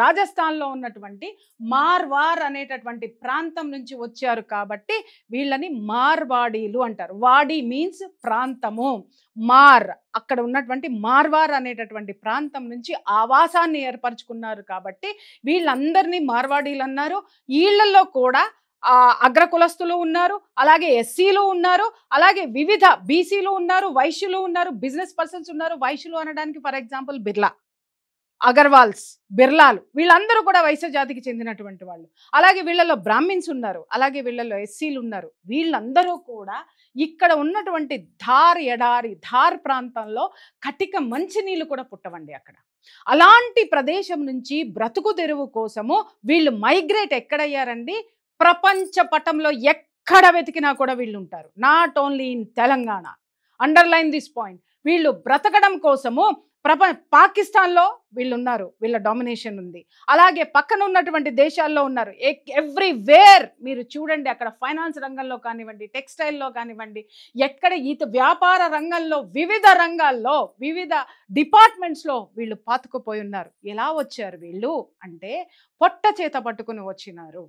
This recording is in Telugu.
రాజస్థాన్లో ఉన్నటువంటి మార్వార్ అనేటటువంటి ప్రాంతం నుంచి వచ్చారు కాబట్టి వీళ్ళని మార్వాడీలు అంటారు. వాడి మీన్స్ ప్రాంతము, మార్ అక్కడ ఉన్నటువంటి మార్వార్ అనేటటువంటి ప్రాంతం నుంచి ఆవాసాన్ని ఏర్పరచుకున్నారు కాబట్టి వీళ్ళందరినీ మార్వాడీలు అన్నారు. వీళ్ళల్లో కూడా అగ్రకులస్తులు ఉన్నారు, అలాగే ఎస్సీలు ఉన్నారు, అలాగే వివిధ బీసీలు ఉన్నారు, వైశ్యులు ఉన్నారు, బిజినెస్ పర్సన్స్ ఉన్నారు. వైశ్యులు అనడానికి ఫర్ ఎగ్జాంపుల్ బిర్లా, అగర్వాల్స్, బిర్లాలు, వీళ్ళందరూ కూడా వైశ్య జాతికి చెందినటువంటి వాళ్ళు. అలాగే వీళ్ళలో బ్రాహ్మిన్స్ ఉన్నారు, అలాగే వీళ్ళలో ఎస్సీలు ఉన్నారు. వీళ్ళందరూ కూడా ఇక్కడ ఉన్నటువంటి ధార్ ప్రాంతంలో కటిక మంచినీళ్ళు కూడా పుట్టవండి అక్కడ. అలాంటి ప్రదేశం నుంచి బ్రతుకు తెరువు కోసము వీళ్ళు మైగ్రేట్ ఎక్కడయ్యారండి? ప్రపంచ పటంలో ఎక్కడ వెతికినా కూడా వీళ్ళు ఉంటారు. Not only in Telangana. Underline this point. వీళ్ళు బ్రతకడం కోసము పాకిస్తాన్లో వీళ్ళు ఉన్నారు, వీళ్ళ డామినేషన్ ఉంది. అలాగే పక్కన ఉన్నటువంటి దేశాల్లో ఉన్నారు. ఎవ్రీవేర్ మీరు చూడండి, అక్కడ ఫైనాన్స్ రంగంలో కానివ్వండి, టెక్స్టైల్లో కానివ్వండి, ఎక్కడ వ్యాపార రంగంలో, వివిధ రంగాల్లో, వివిధ డిపార్ట్మెంట్స్లో వీళ్ళు పాతుకుపోయి ఉన్నారు. ఎలా వచ్చారు వీళ్ళు అంటే పొట్ట చేత పట్టుకుని వచ్చినారు.